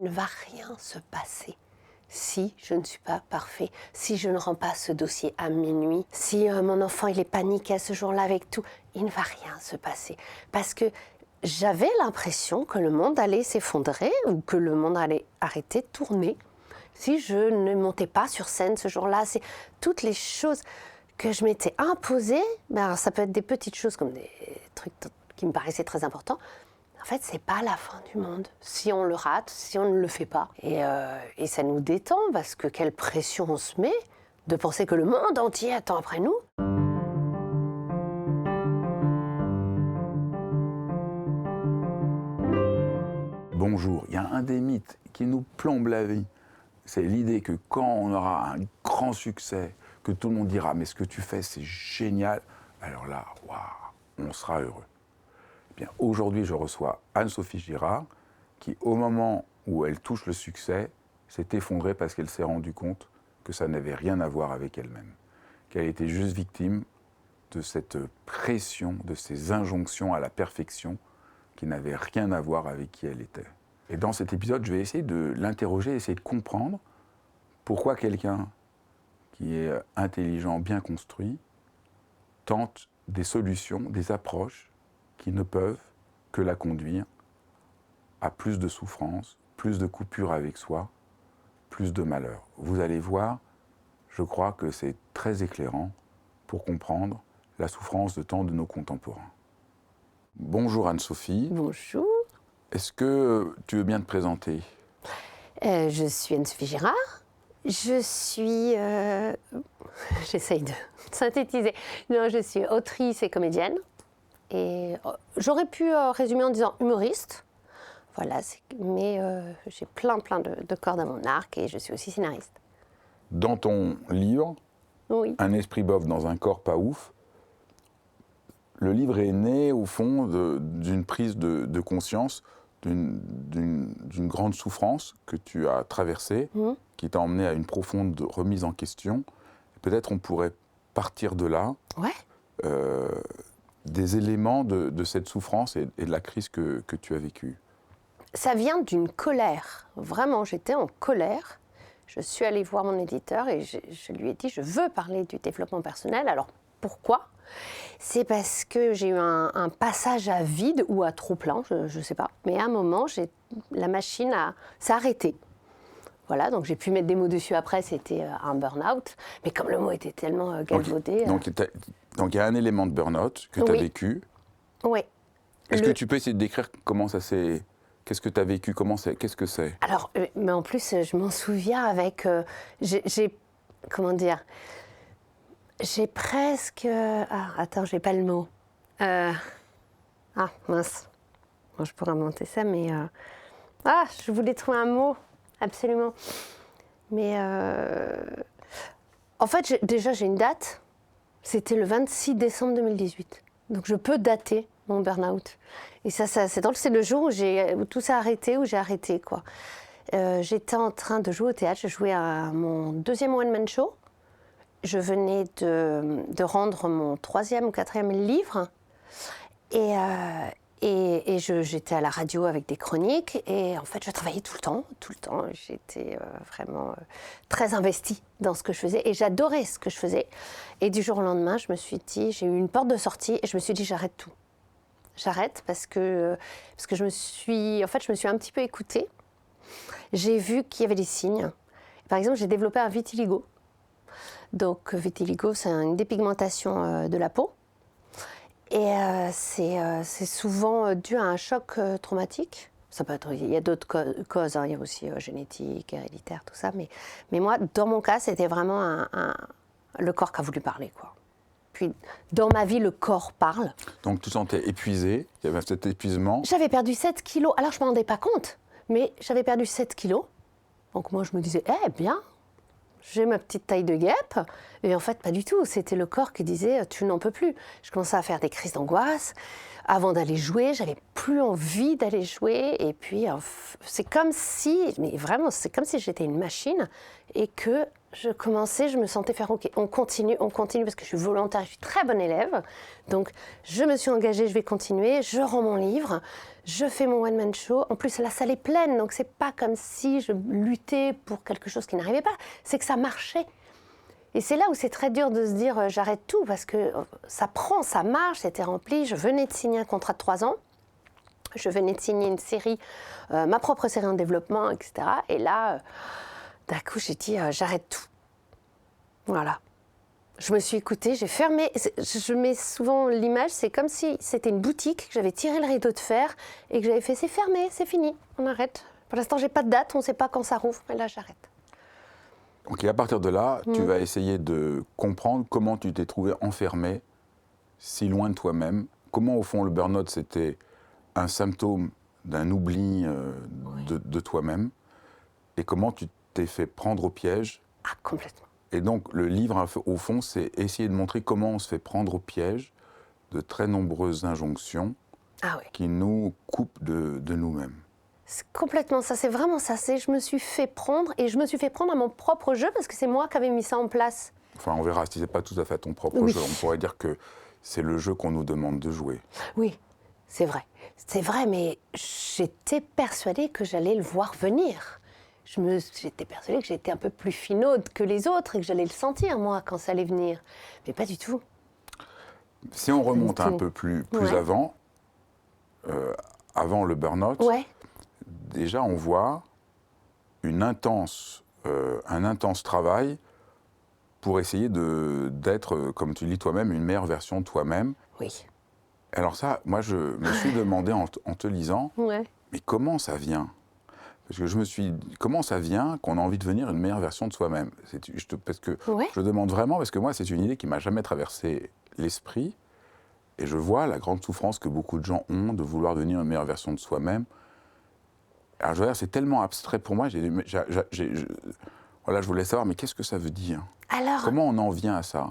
ne va rien se passer si je ne suis pas parfait, si je ne rends pas ce dossier à minuit, si mon enfant il est paniqué à ce jour-là avec tout, il ne va rien se passer. Parce que j'avais l'impression que le monde allait s'effondrer ou que le monde allait arrêter de tourner si je ne montais pas sur scène ce jour-là. C'est toutes les choses que je m'étais imposées. Ben, ça peut être des petites choses comme des trucs qui me paraissaient très importants. En fait, c'est pas la fin du monde si on le rate, si on ne le fait pas. Et ça nous détend parce que quelle pression on se met de penser que le monde entier attend après nous. Bonjour, il y a un des mythes qui nous plombe la vie. C'est l'idée que quand on aura un grand succès, que tout le monde dira « mais ce que tu fais, c'est génial », alors là, waouh, on sera heureux. Eh bien, aujourd'hui, je reçois Anne-Sophie Girard, qui, au moment où elle touche le succès, s'est effondrée parce qu'elle s'est rendue compte que ça n'avait rien à voir avec elle-même, qu'elle était juste victime de cette pression, de ces injonctions à la perfection qui n'avaient rien à voir avec qui elle était. Et dans cet épisode, je vais essayer de l'interroger, essayer de comprendre pourquoi quelqu'un qui est intelligent, bien construit, tente des solutions, des approches qui ne peuvent que la conduire à plus de souffrance, plus de coupures avec soi, plus de malheur. Vous allez voir, je crois que c'est très éclairant pour comprendre la souffrance de tant de nos contemporains. Bonjour Anne-Sophie. Bonjour. Est-ce que tu veux bien te présenter ? Je suis Anne-Sophie Girard. Je suis... J'essaye de synthétiser. Non, je suis autrice et comédienne. Et j'aurais pu résumer en disant humoriste. Voilà, mais j'ai plein de cordes à mon arc et je suis aussi scénariste. Dans ton livre, Oui. Un esprit bof dans un corps pas ouf, le livre est né au fond d'une prise de conscience, d'une grande souffrance que tu as traversée, qui t'a emmené à une profonde remise en question. Peut-être on pourrait partir de là, Ouais. des éléments de cette souffrance et de la crise que tu as vécue. Ça vient d'une colère. Vraiment, j'étais en colère. Je suis allée voir mon éditeur et je lui ai dit, je veux parler du développement personnel. Alors, pourquoi ? C'est parce que j'ai eu un passage à vide ou à trop plein, je ne sais pas. Mais à un moment, la machine s'est arrêtée. Voilà, donc j'ai pu mettre des mots dessus après, c'était un burn-out. Mais comme le mot était tellement galvaudé... Donc il y a un élément de burn-out que tu as vécu. Oui. Est-ce que tu peux essayer de décrire comment ça s'est... Qu'est-ce que tu as vécu ? Qu'est-ce que c'est ? Alors, mais en plus, je m'en souviens avec... comment dire ? J'ai presque... Ah, attends, j'ai pas le mot. Ah, mince. Bon, je pourrais monter ça, mais... Ah, je voulais trouver un mot, absolument. Mais... En fait, déjà, j'ai une date. C'était le 26 décembre 2018. Donc, je peux dater mon burn-out. Et ça c'est drôle, c'est le jour où tout s'est arrêté, où j'ai arrêté, quoi. J'étais en train de jouer au théâtre, je jouais à mon deuxième one-man show. Je venais de rendre mon 3e ou 4e livre. Et j'étais à la radio avec des chroniques. Et en fait, je travaillais tout le temps. J'étais vraiment très investie dans ce que je faisais. Et j'adorais ce que je faisais. Et du jour au lendemain, je me suis dit, j'ai eu une porte de sortie et je me suis dit, j'arrête tout. J'arrête parce que je me suis un petit peu écoutée. J'ai vu qu'il y avait des signes. Par exemple, j'ai développé un vitiligo. Donc, vitiligo, c'est une dépigmentation de la peau. Et c'est souvent dû à un choc traumatique. Ça peut être, il y a d'autres causes, hein, il y a aussi génétique, héréditaire, tout ça. Mais moi, dans mon cas, c'était vraiment le corps qui a voulu parler, quoi. Puis, dans ma vie, le corps parle. Donc, tu te sentais épuisée, il y avait cet épuisement. J'avais perdu 7 kilos. Alors, je ne m'en rendais pas compte, mais j'avais perdu 7 kilos. Donc, moi, je me disais, bien, j'ai ma petite taille de guêpe. Et en fait, pas du tout. C'était le corps qui disait, tu n'en peux plus. Je commençais à faire des crises d'angoisse. Avant d'aller jouer, j'avais plus envie d'aller jouer. Et puis, c'est comme si j'étais une machine et que je me sentais faire OK, on continue, parce que je suis volontaire, je suis très bonne élève. Donc, je me suis engagée, je vais continuer, je rends mon livre, je fais mon one-man show. En plus, la salle est pleine, donc c'est pas comme si je luttais pour quelque chose qui n'arrivait pas. C'est que ça marchait. Et c'est là où c'est très dur de se dire j'arrête tout, parce que ça prend, ça marche, c'était rempli. Je venais de signer un contrat de 3 ans. Je venais de signer une série, ma propre série en développement, etc. Et là, d'un coup, j'ai dit j'arrête tout. Voilà. Je me suis écoutée, j'ai fermé. Je mets souvent l'image, c'est comme si c'était une boutique, que j'avais tiré le rideau de fer et que j'avais fait c'est fermé, c'est fini, on arrête. Pour l'instant, j'ai pas de date, on ne sait pas quand ça rouvre, mais là, j'arrête. Ok, à partir de là, tu vas essayer de comprendre comment tu t'es trouvé enfermé si loin de toi-même. Comment, au fond, le burn-out, c'était un symptôme d'un oubli de toi-même. Et comment tu t'es fait prendre au piège. Ah, complètement. Et donc, le livre, au fond, c'est essayer de montrer comment on se fait prendre au piège de très nombreuses injonctions qui nous coupent de nous-mêmes. C'est complètement ça, c'est vraiment ça. Je me suis fait prendre, et je me suis fait prendre à mon propre jeu, parce que c'est moi qui avais mis ça en place. Enfin, on verra, si ce n'est pas tout à fait ton propre jeu, on pourrait dire que c'est le jeu qu'on nous demande de jouer. Oui, c'est vrai. C'est vrai, mais j'étais persuadée que j'allais le voir venir. J'étais persuadée que j'étais un peu plus finaude que les autres et que j'allais le sentir, moi, quand ça allait venir. Mais pas du tout. Si on remonte un peu plus avant, avant le burn-out, déjà on voit un intense travail pour essayer d'être, comme tu le dis toi-même, une meilleure version de toi-même. Oui. Alors ça, moi je me suis demandé en te lisant, mais comment ça vient ? Parce que je me suis dit, comment ça vient qu'on a envie de devenir une meilleure version de soi-même ? Parce que je demande vraiment, parce que moi, c'est une idée qui ne m'a jamais traversé l'esprit. Et je vois la grande souffrance que beaucoup de gens ont de vouloir devenir une meilleure version de soi-même. Alors, je veux dire, c'est tellement abstrait pour moi. Voilà, je voulais savoir, mais qu'est-ce que ça veut dire ? Alors, comment on en vient à ça ?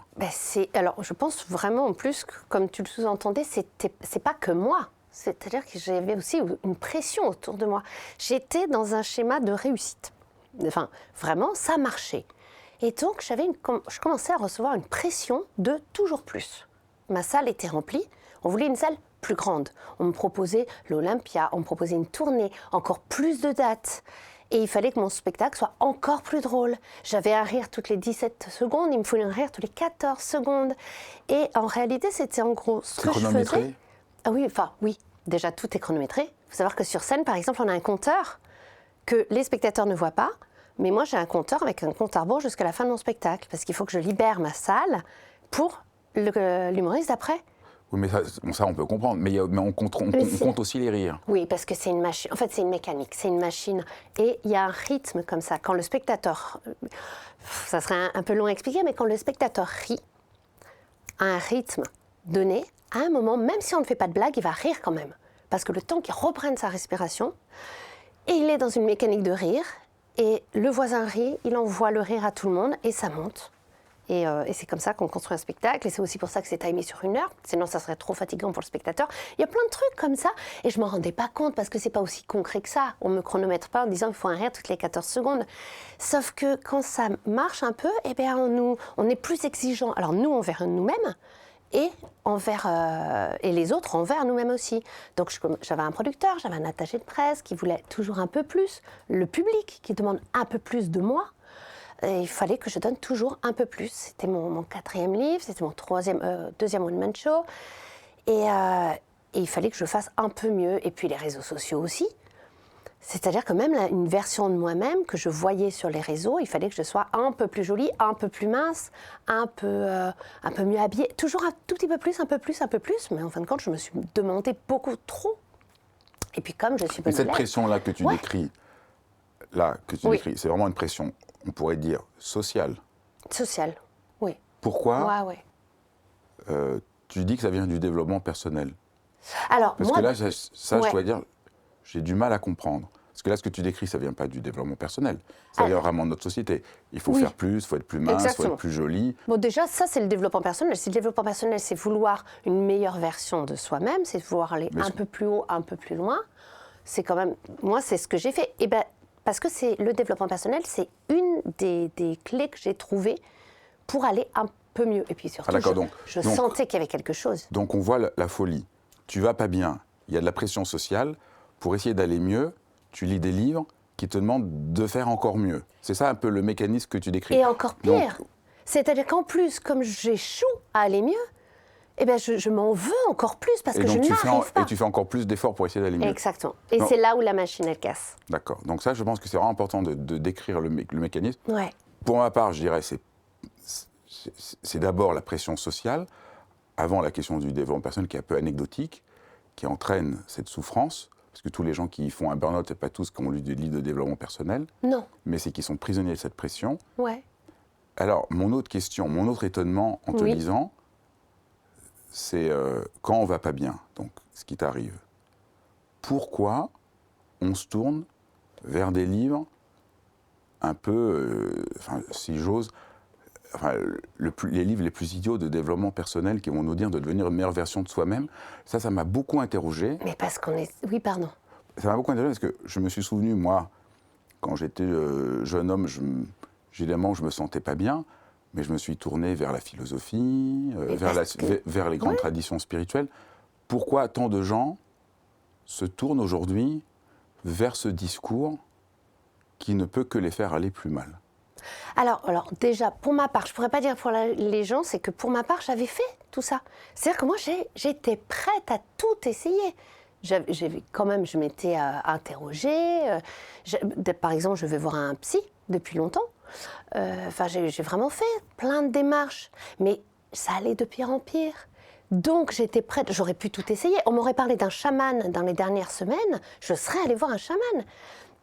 Alors, je pense vraiment, en plus, que, comme tu le sous-entendais, c'est pas que moi. C'est-à-dire que j'avais aussi une pression autour de moi. J'étais dans un schéma de réussite. Enfin, vraiment, ça marchait. Et donc, je commençais à recevoir une pression de toujours plus. Ma salle était remplie. On voulait une salle plus grande. On me proposait l'Olympia, on me proposait une tournée, encore plus de dates. Et il fallait que mon spectacle soit encore plus drôle. J'avais un rire toutes les 17 secondes, il me fallait un rire toutes les 14 secondes. Et en réalité, c'était en gros ce que je faisais. Ah oui, oui. Déjà, tout est chronométré. Il faut savoir que sur scène, par exemple, on a un compteur que les spectateurs ne voient pas. Mais moi, j'ai un compteur avec un compte à rebours jusqu'à la fin de mon spectacle. Parce qu'il faut que je libère ma salle pour l'humoriste d'après. Oui, mais ça, on peut comprendre. Mais on compte aussi les rires. Oui, parce que c'est une machine. En fait, c'est une mécanique, c'est une machine. Et il y a un rythme comme ça. Quand le spectateur... Ça serait un peu long à expliquer, mais quand le spectateur rit, à un rythme donné, à un moment, même si on ne fait pas de blague, il va rire quand même. Parce que le temps qu'il reprenne sa respiration, et il est dans une mécanique de rire, et le voisin rit, il envoie le rire à tout le monde, et ça monte. Et c'est comme ça qu'on construit un spectacle, et c'est aussi pour ça que c'est timé sur 1 heure, sinon ça serait trop fatigant pour le spectateur. Il y a plein de trucs comme ça, et je ne m'en rendais pas compte, parce que c'est pas aussi concret que ça. On ne me chronomètre pas en disant qu'il faut un rire toutes les 14 secondes. Sauf que quand ça marche un peu, eh bien on est plus exigeant. Alors nous, envers nous-mêmes, et les autres envers nous-mêmes aussi. Donc j'avais un producteur, j'avais un attaché de presse qui voulait toujours un peu plus, le public qui demande un peu plus de moi. Et il fallait que je donne toujours un peu plus. C'était mon 4e livre, c'était mon 2e one-man show. Et il fallait que je fasse un peu mieux. Et puis les réseaux sociaux aussi. C'est-à-dire que même une version de moi-même que je voyais sur les réseaux, il fallait que je sois un peu plus jolie, un peu plus mince, un peu mieux habillée. Toujours un tout petit peu plus, un peu plus, un peu plus. Mais en fin de compte, je me suis demandé beaucoup trop. Et puis comme je suis bonne élève... Cette pression-là que tu décris, c'est vraiment une pression, on pourrait dire, sociale. Sociale, oui. Pourquoi tu dis que ça vient du développement personnel? Alors, Parce que là, je dois dire, j'ai du mal à comprendre. Parce que là, ce que tu décris, ça ne vient pas du développement personnel. Ça vient vraiment de notre société. Il faut faire plus, il faut être plus mince, il faut être plus jolie. Bon, déjà, ça, c'est le développement personnel. Si le développement personnel, c'est vouloir une meilleure version de soi-même, c'est vouloir aller un peu plus haut, un peu plus loin, c'est quand même... Moi, c'est ce que j'ai fait. Et parce que le développement personnel, c'est une des clés que j'ai trouvées pour aller un peu mieux. Et puis surtout, je sentais qu'il y avait quelque chose. Donc, on voit la folie. Tu vas pas bien, il y a de la pression sociale. pour essayer d'aller mieux, tu lis des livres qui te demandent de faire encore mieux. C'est ça un peu le mécanisme que tu décris. Et encore pire, c'est-à-dire qu'en plus, comme j'échoue à aller mieux, eh ben je m'en veux encore plus parce que je n'arrive pas. Et tu fais encore plus d'efforts pour essayer d'aller mieux. Exactement. Et c'est là où la machine, elle casse. D'accord. Donc ça, je pense que c'est vraiment important de décrire le mécanisme. Ouais. Pour ma part, je dirais c'est d'abord la pression sociale, avant la question du développement personnel qui est un peu anecdotique, qui entraîne cette souffrance, parce que tous les gens qui font un burn-out, ce n'est pas tous qui ont lu des livres de développement personnel, non. Mais c'est qu'ils sont prisonniers de cette pression. Ouais. Alors, mon autre question, mon autre étonnement en te lisant, c'est quand on ne va pas bien, donc ce qui t'arrive, pourquoi on se tourne vers des livres un peu, si j'ose, les livres les plus idiots de développement personnel qui vont nous dire de devenir une meilleure version de soi-même. Ça m'a beaucoup interrogé. Mais parce qu'on est... Oui, pardon. Ça m'a beaucoup interrogé parce que je me suis souvenu, moi, quand j'étais jeune homme, évidemment, je ne me sentais pas bien, mais je me suis tourné vers la philosophie, vers les grandes traditions spirituelles. Pourquoi tant de gens se tournent aujourd'hui vers ce discours qui ne peut que les faire aller plus mal? Alors déjà, pour ma part, je ne pourrais pas dire pour les gens, c'est que pour ma part, j'avais fait tout ça. C'est-à-dire que moi, j'étais prête à tout essayer. Quand même, je m'étais interrogée. Par exemple, je vais voir un psy depuis longtemps. J'ai vraiment fait plein de démarches. Mais ça allait de pire en pire. Donc, j'étais prête. J'aurais pu tout essayer. On m'aurait parlé d'un chaman dans les dernières semaines. Je serais allée voir un chaman.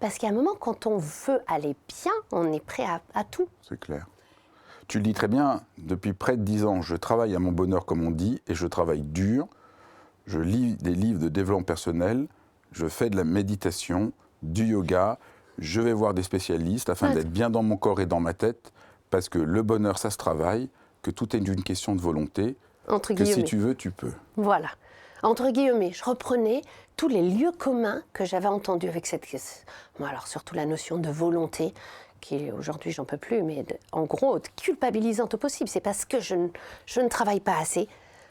Parce qu'à un moment, quand on veut aller bien, on est prêt à tout. C'est clair. Tu le dis très bien, depuis près de 10 ans, je travaille à mon bonheur, comme on dit, et je travaille dur. Je lis des livres de développement personnel, je fais de la méditation, du yoga, je vais voir des spécialistes afin d'être bien dans mon corps et dans ma tête, parce que le bonheur, ça se travaille, que tout est une question de volonté, Entre que guillemets. si tu veux, tu peux. Voilà. Entre guillemets, je reprenais tous les lieux communs que j'avais entendus avec cette... Bon, alors surtout la notion de volonté, qui aujourd'hui j'en peux plus, mais en gros, culpabilisante au possible. C'est parce que je ne travaille pas assez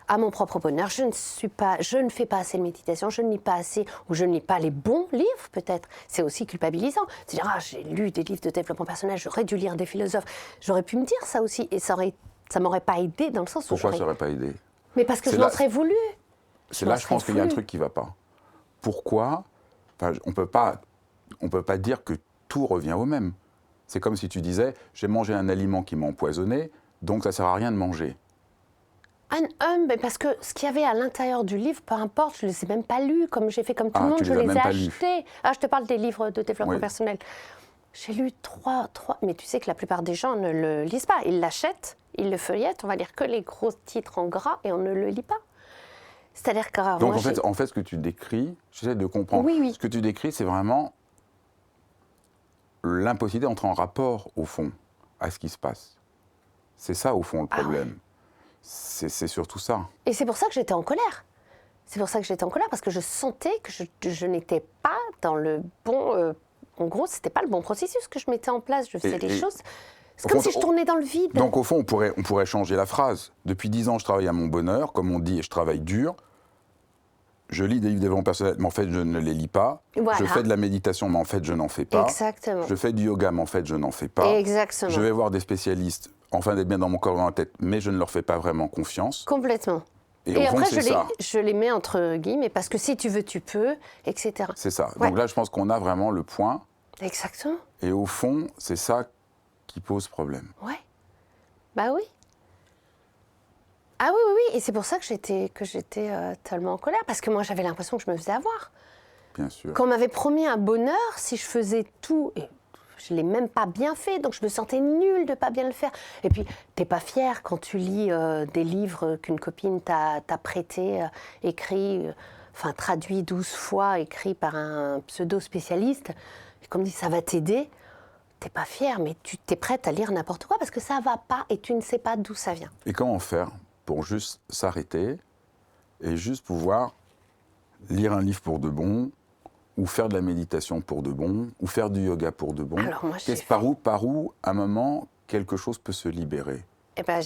à mon propre bonheur, je ne fais pas assez de méditation, je ne lis pas assez, ou je ne lis pas les bons livres peut-être. C'est aussi culpabilisant. C'est-à-dire, j'ai lu des livres de développement personnel, j'aurais dû lire des philosophes. J'aurais pu me dire ça aussi, et ça m'aurait pas aidé dans le sens où Pourquoi ça n'aurait pas aidé? Mais parce que je m'en serais voulu. C'est là, je pense qu'il y a un truc qui ne va pas. Pourquoi? On ne peut pas dire que tout revient au même. C'est comme si tu disais, j'ai mangé un aliment qui m'a empoisonné, donc ça ne sert à rien de manger. Mais parce que ce qu'il y avait à l'intérieur du livre, peu importe, je ne les ai même pas lus, comme j'ai fait comme tout le monde, je les ai achetés. Je te parle des livres de développement personnel. J'ai lu trois, mais tu sais que la plupart des gens ne le lisent pas. Ils l'achètent, ils le feuillettent, on va lire que les gros titres en gras et on ne le lit pas. C'est-à-dire que... Donc en fait, ce que tu décris, j'essaie de comprendre. Oui. Ce que tu décris, c'est vraiment l'impossibilité d'entrer en rapport, au fond, à ce qui se passe. C'est ça, au fond, le problème. Oui. C'est surtout ça. Et c'est pour ça que j'étais en colère. C'est pour ça que j'étais en colère, parce que je sentais que je n'étais pas dans le bon... en gros, c'était pas le bon processus que je mettais en place. Je faisais des choses... C'est comme si je tournais dans le vide. Donc au fond, on pourrait changer la phrase. Depuis 10 ans, je travaille à mon bonheur, comme on dit, et je travaille dur. Je lis des livres de développement personnel, mais en fait, je ne les lis pas. Voilà. Je fais de la méditation, mais en fait, je n'en fais pas. Exactement. Je fais du yoga, mais en fait, je n'en fais pas. Exactement. Je vais voir des spécialistes, enfin d'être bien dans mon corps et dans ma tête, mais je ne leur fais pas vraiment confiance. Complètement. Et au fond, après, ça. je les mets entre guillemets, parce que si tu veux, tu peux, etc. C'est ça. Ouais. Donc là, je pense qu'on a vraiment le point. Exactement. Et au fond, c'est ça qui pose problème. Ouais. Bah oui. Ah oui. Et c'est pour ça que j'étais tellement en colère, parce que moi, j'avais l'impression que je me faisais avoir. Bien sûr. Quand on m'avait promis un bonheur, si je faisais tout, et je ne l'ai même pas bien fait, donc je me sentais nulle de ne pas bien le faire. Et puis, t'es pas fière quand tu lis des livres qu'une copine t'a prêtés, écrits, traduits 12 fois, écrits par un pseudo-spécialiste. Et comme dit, ça va t'aider. T'es pas fière, mais tu t'es prête à lire n'importe quoi parce que ça va pas et tu ne sais pas d'où ça vient. Et comment faire pour juste s'arrêter et juste pouvoir lire un livre pour de bon, ou faire de la méditation pour de bon, ou faire du yoga pour de bon? Alors moi, par où, à un moment, quelque chose peut se libérer? Eh ben,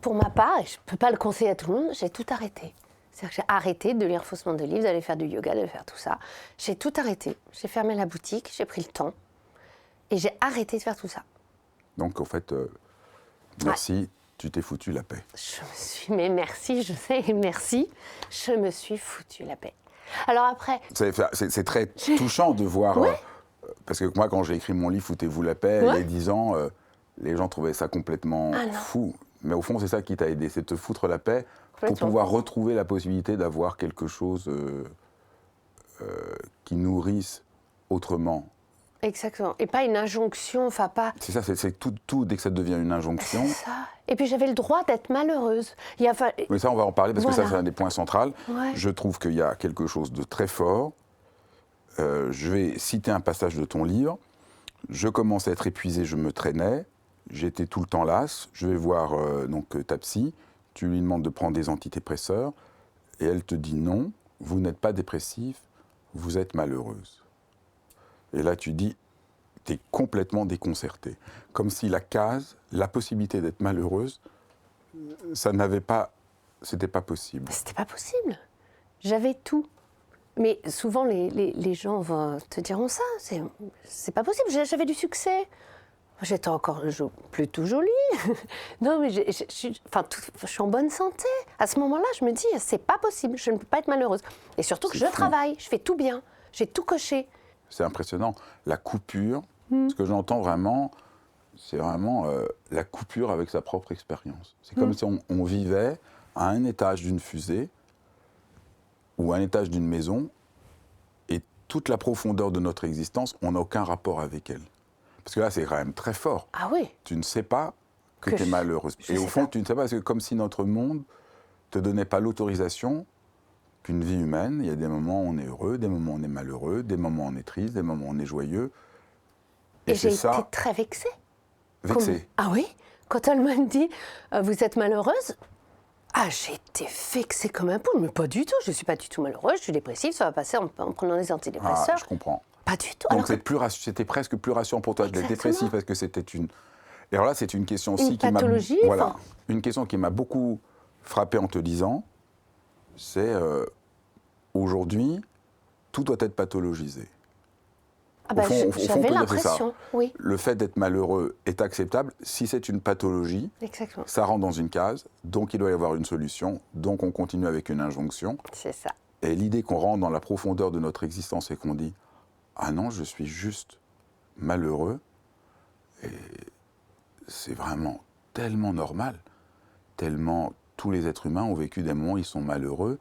pour ma part, et je peux pas le conseiller à tout le monde, j'ai tout arrêté. C'est-à-dire que j'ai arrêté de lire faussement de livres, d'aller faire du yoga, de faire tout ça. J'ai tout arrêté. J'ai fermé la boutique, j'ai pris le temps. Et j'ai arrêté de faire tout ça. Donc, en fait, merci, tu t'es foutu la paix. Mais merci, je sais, merci. Je me suis foutu la paix. Alors après... C'est très touchant de voir... Ouais. Parce que moi, quand j'ai écrit mon livre « Foutez-vous la paix », il y a 10 ans, les gens trouvaient ça complètement fou. Mais au fond, c'est ça qui t'a aidé, c'est de te foutre la paix pour pouvoir retrouver la possibilité d'avoir quelque chose qui nourrisse autrement. Exactement. Et pas une injonction, enfin pas... C'est ça, c'est tout dès que ça devient une injonction. C'est ça. Et puis j'avais le droit d'être malheureuse. Mais ça, on va en parler parce que voilà. ça, c'est un des points centraux. Ouais. Je trouve qu'il y a quelque chose de très fort. Je vais citer un passage de ton livre. Je commence à être épuisé, je me traînais. J'étais tout le temps lasse. Je vais voir donc ta psy. Tu lui demandes de prendre des antidépresseurs. Et elle te dit non, vous n'êtes pas dépressif, vous êtes malheureuse. Et là, tu dis, tu es complètement déconcerté. Comme si la case, la possibilité d'être malheureuse, c'était pas possible. C'était pas possible. J'avais tout. Mais souvent, les gens te diront ça. C'est pas possible. J'avais du succès. J'étais encore plutôt jolie. Non, mais je suis en bonne santé. À ce moment-là, je me dis, c'est pas possible. Je ne peux pas être malheureuse. Et surtout que je travaille. Je fais tout bien. J'ai tout coché. C'est impressionnant. La coupure, ce que j'entends vraiment, c'est vraiment la coupure avec sa propre expérience. C'est comme si on vivait à un étage d'une fusée ou à un étage d'une maison et toute la profondeur de notre existence, on n'a aucun rapport avec elle. Parce que là, c'est quand même très fort. Ah oui. Tu ne sais pas que tu es malheureuse. Et au fond, tu ne sais pas, c'est comme si notre monde ne te donnait pas l'autorisation qu'une vie humaine, il y a des moments où on est heureux, des moments où on est malheureux, des moments où on est triste, des moments où on est joyeux. Et j'ai été très vexée. Vexée. Ah oui. Quand elle m'a dit vous êtes malheureuse, j'ai été vexée comme un poule. Mais pas du tout. Je ne suis pas du tout malheureuse. Je suis dépressive. Ça va passer en prenant des antidépresseurs. Je comprends. Pas du tout. Donc c'était presque plus rassurant pour toi d'être dépressif parce que c'était une... Et alors là, c'est une question aussi qui m'a... pathologie. Voilà. Une question qui m'a beaucoup frappé en te lisant, c'est aujourd'hui, tout doit être pathologisé. J'avais l'impression, oui. Le fait d'être malheureux est acceptable. Si c'est une pathologie, exactement. Ça rentre dans une case, donc il doit y avoir une solution, donc on continue avec une injonction. C'est ça. Et l'idée qu'on rentre dans la profondeur de notre existence et qu'on dit « Ah non, je suis juste malheureux », et c'est vraiment tellement normal, tellement tous les êtres humains ont vécu des moments où ils sont malheureux.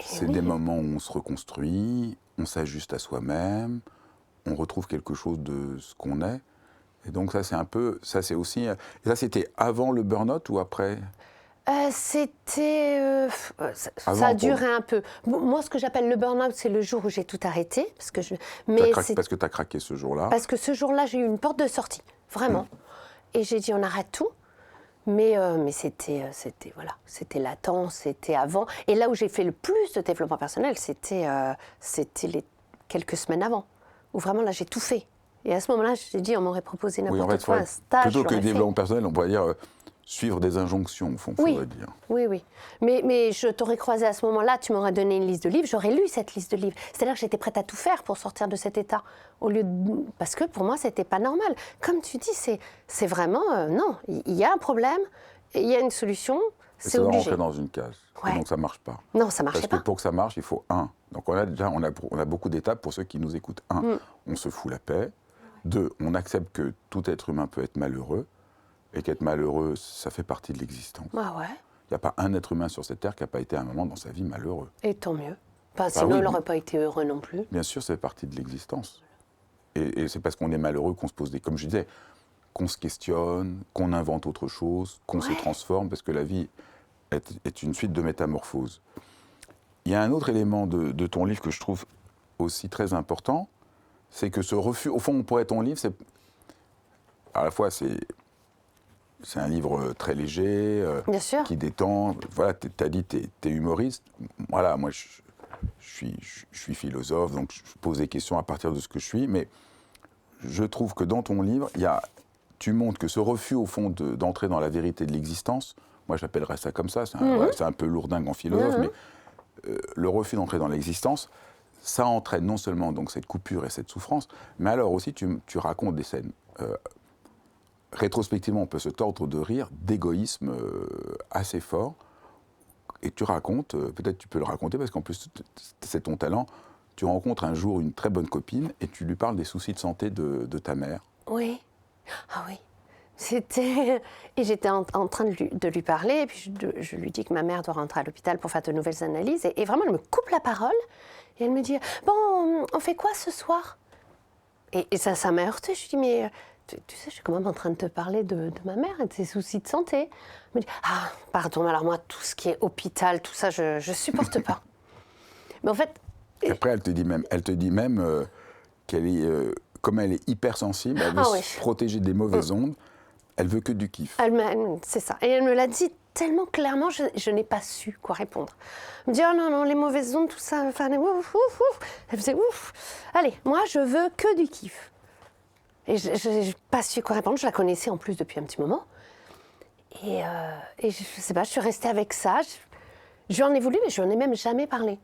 C'est des moments où on se reconstruit, on s'ajuste à soi-même, on retrouve quelque chose de ce qu'on est. Et donc ça, c'est un peu, ça c'est aussi... Et ça, c'était avant le burn-out ou après ? Ça a duré un peu. Moi, ce que j'appelle le burn-out, c'est le jour où j'ai tout arrêté. Parce que tu as craqué ce jour-là. Parce que ce jour-là, j'ai eu une porte de sortie, vraiment. Et j'ai dit, on arrête tout. Mais c'était latent, c'était avant. Et là où j'ai fait le plus de développement personnel, c'était les quelques semaines avant. Où vraiment, là, j'ai tout fait. Et à ce moment-là, j'ai dit, on m'aurait proposé n'importe quoi, un stage. Plutôt que développement personnel, on pourrait dire suivre des injonctions, au fond, faudrait dire. Oui. Mais je t'aurais croisé à ce moment-là, tu m'aurais donné une liste de livres, j'aurais lu cette liste de livres. C'est-à-dire que j'étais prête à tout faire pour sortir de cet état. Parce que pour moi, c'était pas normal. Comme tu dis, c'est vraiment... non, il y a un problème, il y a une solution, c'est obligé. Ça va rentrer dans une case. Ouais. Donc ça marche pas. Non, ça marchait pas. Parce que pour que ça marche, il faut Donc on a beaucoup d'étapes pour ceux qui nous écoutent. On se fout la paix. 2, on accepte que tout être humain peut être malheureux. Et qu'être malheureux, ça fait partie de l'existence. Il n'y a pas un être humain sur cette terre qui n'a pas été à un moment dans sa vie malheureux. Et tant mieux. Sinon, il n'aurait pas été heureux non plus. Bien sûr, ça fait partie de l'existence. Et c'est parce qu'on est malheureux qu'on se pose comme je disais, qu'on se questionne, qu'on invente autre chose, qu'on se transforme, parce que la vie est une suite de métamorphoses. Il y a un autre élément de ton livre que je trouve aussi très important, c'est que ce refus, au fond, pour ton livre, à la fois, c'est un livre très léger, qui détend. Voilà, tu as dit, tu es humoriste. Voilà, moi, je suis philosophe, donc je pose des questions à partir de ce que je suis. Mais je trouve que dans ton livre, tu montres que ce refus, au fond, d'entrer dans la vérité de l'existence, moi, j'appellerais ça comme ça, c'est un peu lourdingue en philosophe, mais le refus d'entrer dans l'existence, ça entraîne non seulement donc cette coupure et cette souffrance, mais alors aussi tu racontes des scènes. Rétrospectivement, on peut se tordre de rire, d'égoïsme assez fort. Et tu racontes, peut-être tu peux le raconter parce qu'en plus c'est ton talent, tu rencontres un jour une très bonne copine et tu lui parles des soucis de santé de ta mère. Oui. Ah oui. Et j'étais en train de lui parler, et puis je lui dis que ma mère doit rentrer à l'hôpital pour faire de nouvelles analyses. Et vraiment, elle me coupe la parole. Et elle me dit, bon, on fait quoi ce soir? Et ça m'a heurtée. Je lui dis, mais tu sais, je suis quand même en train de te parler de ma mère et de ses soucis de santé. Elle me dit, ah, pardon, alors moi, tout ce qui est hôpital, tout ça, je supporte pas. Mais en fait... Après, elle te dit même qu'elle est, comme elle est hypersensible, elle veut se protéger des mauvaises ondes. Elle veut que du kiff. C'est ça. Et elle me l'a dit tellement clairement, je n'ai pas su quoi répondre. Elle me dit, oh non, les mauvaises ondes, tout ça, enfin, ouf. Elle faisait ouf. Allez, moi, je veux que du kiff. Et je n'ai pas su quoi répondre. Je la connaissais en plus depuis un petit moment. Et je sais pas, je suis restée avec ça. Je lui en ai voulu, mais je lui en ai même jamais parlé.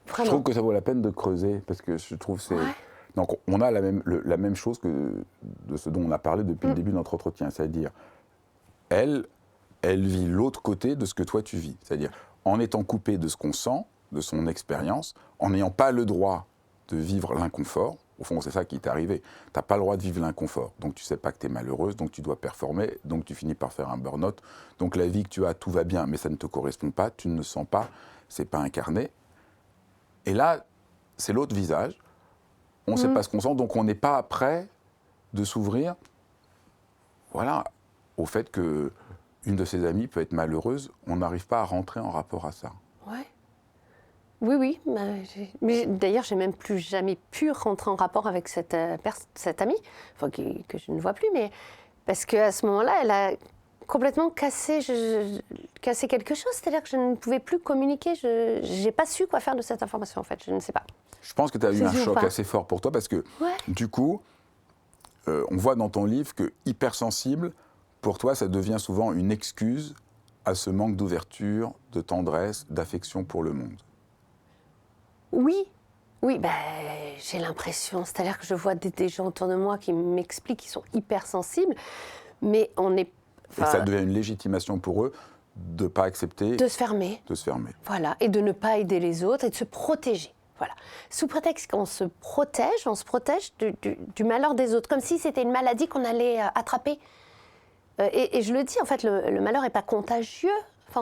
Vraiment. Je trouve que ça vaut la peine de creuser, parce que je trouve que c'est... Ouais. Donc on a la même chose que de ce dont on a parlé depuis le début de notre entretien, c'est-à-dire elle vit l'autre côté de ce que toi tu vis, c'est-à-dire en étant coupée de ce qu'on sent, de son expérience, en n'ayant pas le droit de vivre l'inconfort. Au fond, c'est ça qui t'est arrivé. Tu n'as pas le droit de vivre l'inconfort, donc tu sais pas que tu es malheureuse, donc tu dois performer, donc tu finis par faire un burn-out. Donc la vie que tu as, tout va bien, mais ça ne te correspond pas, tu ne le sens pas, c'est pas incarné. Et là, c'est l'autre visage. On ne sait pas ce qu'on sent, donc on n'est pas prêt de s'ouvrir, voilà, au fait qu'une de ses amies peut être malheureuse. On n'arrive pas à rentrer en rapport à ça. Ouais. Oui. Mais d'ailleurs, j'ai même plus jamais pu rentrer en rapport avec cette amie, enfin, que je ne vois plus, mais parce qu'à ce moment-là, elle a complètement cassé quelque chose, c'est-à-dire que je ne pouvais plus communiquer, je n'ai pas su quoi faire de cette information, en fait, je ne sais pas. Je pense que tu as eu un choc assez fort pour toi, parce que, du coup, on voit dans ton livre que hypersensible, pour toi, ça devient souvent une excuse à ce manque d'ouverture, de tendresse, d'affection pour le monde. Oui, j'ai l'impression, c'est-à-dire que je vois des gens autour de moi qui m'expliquent qu'ils sont hypersensibles, mais on est... Et ça devient une légitimation pour eux de ne pas accepter... De se fermer. Voilà, et de ne pas aider les autres et de se protéger. Voilà. Sous prétexte qu'on se protège, on se protège du malheur des autres, comme si c'était une maladie qu'on allait attraper. Et je le dis, en fait, le malheur n'est pas contagieux. Enfin,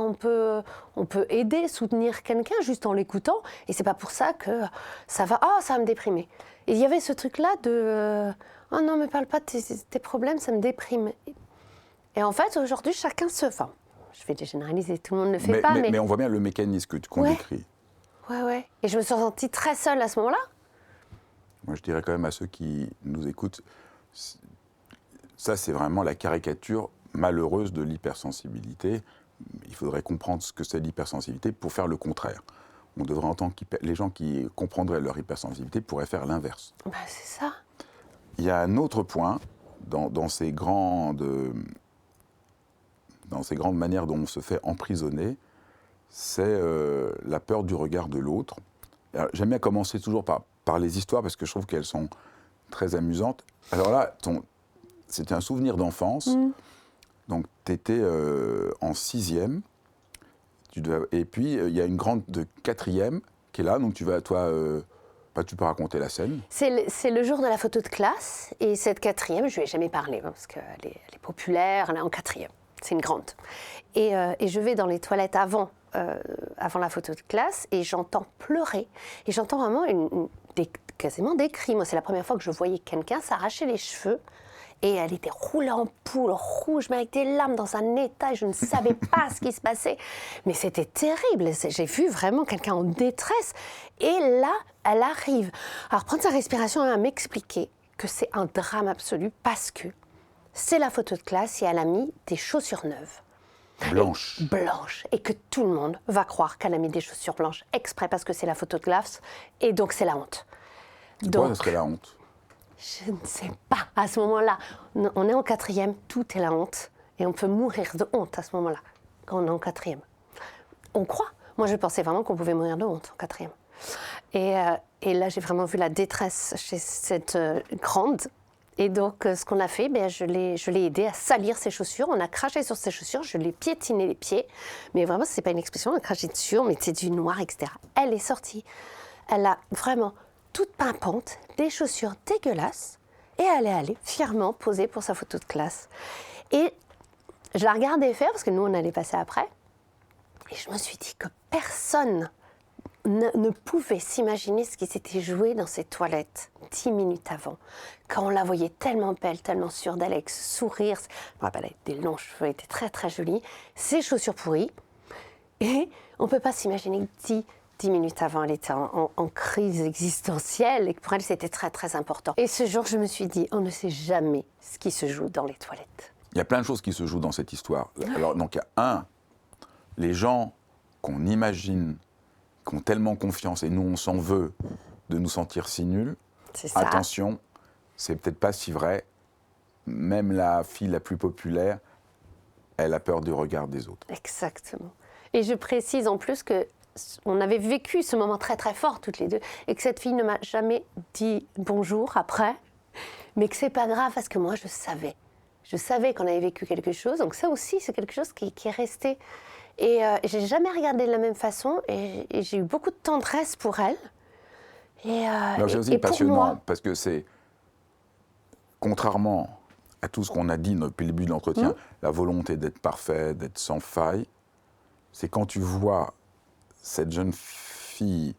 on peut aider, soutenir quelqu'un juste en l'écoutant, et c'est pas pour ça que ça va me déprimer. Et il y avait ce truc-là de oh non, me parle pas de tes problèmes, ça me déprime. Et en fait, aujourd'hui, chacun se... Enfin, je vais généraliser, tout le monde ne le fait pas, mais... Mais on voit bien le mécanisme qu'on décrit. Ouais. Et je me suis sentie très seule à ce moment-là. Moi, je dirais quand même à ceux qui nous écoutent, ça, c'est vraiment la caricature malheureuse de l'hypersensibilité. Il faudrait comprendre ce que c'est l'hypersensibilité pour faire le contraire. On devrait entendre les gens qui comprendraient leur hypersensibilité pourraient faire l'inverse. C'est ça. Il y a un autre point dans ces grandes manières dont on se fait emprisonner, c'est la peur du regard de l'autre. J'aime bien commencer toujours par les histoires parce que je trouve qu'elles sont très amusantes. Alors là, c'était un souvenir d'enfance. Donc, tu étais en 6e. Et puis, il y a une grande de 4e qui est là. Donc, tu peux raconter la scène. C'est le jour de la photo de classe. Et cette 4e, je ne lui ai jamais parlé, parce qu'elle est populaire, elle est en 4e. C'est une grande. Et je vais dans les toilettes avant la photo de classe et j'entends pleurer. Et j'entends vraiment quasiment des cris. Moi, c'est la première fois que je voyais quelqu'un s'arracher les cheveux. Et elle était roulée en poule, rouge, mais avec des larmes dans un état. Je ne savais pas ce qui se passait. Mais c'était terrible. J'ai vu vraiment quelqu'un en détresse. Et là, elle arrive à reprendre sa respiration et à m'expliquer que c'est un drame absolu parce que c'est la photo de classe et elle a mis des chaussures neuves. Blanches. Blanches. Et que tout le monde va croire qu'elle a mis des chaussures blanches exprès parce que c'est la photo de classe. Et donc, c'est la honte. Pourquoi ça serait la honte ? Je ne sais pas. À ce moment-là, on est en 4e, tout est la honte. Et on peut mourir de honte à ce moment-là, quand on est en 4e. On croit. Moi, je pensais vraiment qu'on pouvait mourir de honte en quatrième. Et là, j'ai vraiment vu la détresse chez cette grande. Et donc, ce qu'on a fait, je l'ai aidée à salir ses chaussures. On a craché sur ses chaussures, je l'ai piétiné les pieds. Mais vraiment, ce n'est pas une expression, on a craché dessus, on mettait du noir, etc. Elle est sortie. Elle a vraiment, toute pimpante, des chaussures dégueulasses. Et elle est allée fièrement poser pour sa photo de classe. Et je la regardais faire, parce que nous, on allait passer après. Et je me suis dit que personne ne pouvait s'imaginer ce qui s'était joué dans ces toilettes 10 minutes avant. Quand on la voyait tellement belle, tellement sûre d'elle, sourire. Je me rappelle, elle avait des longs cheveux, elle était très très jolie. Ses chaussures pourries. Et on ne peut pas s'imaginer que 10 minutes avant, elle était en crise existentielle et que pour elle, c'était très très important. Et ce jour, je me suis dit, on ne sait jamais ce qui se joue dans les toilettes. Il y a plein de choses qui se jouent dans cette histoire. Alors, donc, il y a les gens qu'on imagine, qui ont tellement confiance, et nous, on s'en veut de nous sentir si nuls. C'est ça. Attention, c'est peut-être pas si vrai. Même la fille la plus populaire, elle a peur du regard des autres. Exactement. Et je précise en plus qu'on avait vécu ce moment très très fort toutes les deux, et que cette fille ne m'a jamais dit bonjour après, mais que c'est pas grave parce que moi je savais. Je savais qu'on avait vécu quelque chose, donc ça aussi c'est quelque chose qui est resté. Et j'ai jamais regardé de la même façon, et j'ai eu beaucoup de tendresse pour elle. C'est aussi passionnant, moi, parce que c'est, contrairement à tout ce qu'on a dit depuis le début de l'entretien, la volonté d'être parfait, d'être sans faille, c'est quand tu vois cette jeune fille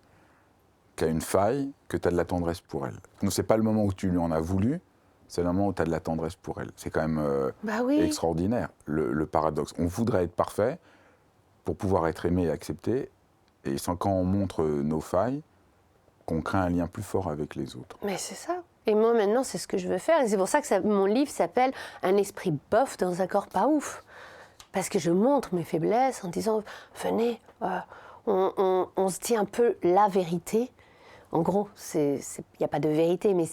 qui a une faille, que tu as de la tendresse pour elle. Donc c'est pas le moment où tu lui en as voulu, c'est le moment où tu as de la tendresse pour elle. C'est quand même extraordinaire, le paradoxe. On voudrait être parfait pour pouvoir être aimé et accepté, et c'est quand on montre nos failles qu'on crée un lien plus fort avec les autres. Mais c'est ça. Et moi maintenant, c'est ce que je veux faire. Et c'est pour ça que mon livre s'appelle « Un esprit bof dans un corps pas ouf ». Parce que je montre mes faiblesses en disant « Venez, on se dit un peu la vérité ». En gros, il n'y a pas de vérité, mais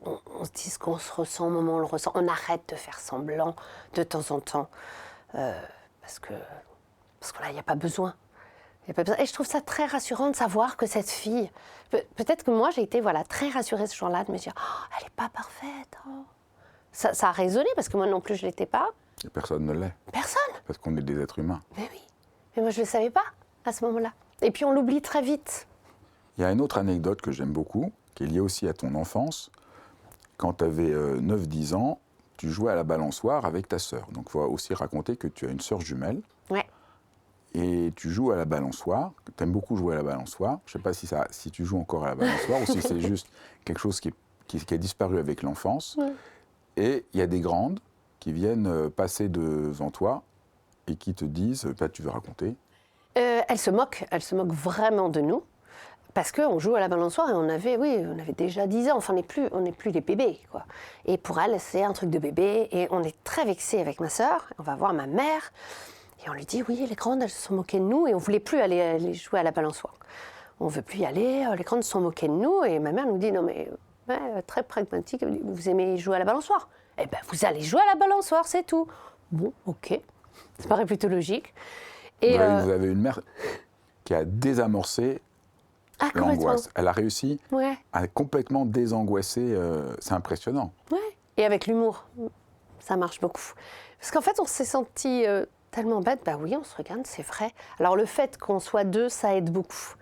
on se dit ce qu'on se ressent au moment où on le ressent. On arrête de faire semblant de temps en temps. Parce que là, il n'y a pas besoin. Et je trouve ça très rassurant de savoir que cette fille... Peut-être que moi, j'ai été très rassurée ce jour-là, de me dire « elle n'est pas parfaite. Oh. » Ça a résonné, parce que moi non plus, je ne l'étais pas. Et personne ne l'est. Personne. Parce qu'on est des êtres humains. Mais oui. Mais moi, je ne le savais pas, à ce moment-là. Et puis, on l'oublie très vite. Il y a une autre anecdote que j'aime beaucoup, qui est liée aussi à ton enfance. Quand tu avais 9-10 ans, tu jouais à la balançoire avec ta sœur. Donc, il faut aussi raconter que tu as une sœur jumelle. Ouais. Et tu joues à la balançoire. Tu aimes beaucoup jouer à la balançoire. Je ne sais pas si tu joues encore à la balançoire ou si c'est juste quelque chose qui a disparu avec l'enfance. Ouais. Et il y a des grandes qui viennent passer devant toi et qui te disent, tu veux raconter. Elle se moque vraiment de nous. Parce qu'on joue à la balançoire et on avait déjà 10 ans. Enfin, on n'est plus des bébés, quoi. Et pour elle, c'est un truc de bébé. Et on est très vexés avec ma sœur. On va voir ma mère. Et on lui dit, oui, les grandes, elles se sont moquées de nous. Et on ne voulait plus aller jouer à la balançoire. On ne veut plus y aller. Les grandes se sont moquées de nous. Et ma mère nous dit, non, mais très pragmatique. Vous aimez jouer à la balançoire? Eh bien, vous allez jouer à la balançoire, c'est tout. Bon, ok. Ça paraît plutôt logique. Et vous avez une mère qui a désamorcé l'angoisse. Elle a réussi à complètement désangoisser. C'est impressionnant. Ouais. Et avec l'humour, ça marche beaucoup. Parce qu'en fait, on s'est sentis tellement bêtes. Bah oui, on se regarde, c'est vrai. Alors le fait qu'on soit deux, ça aide beaucoup.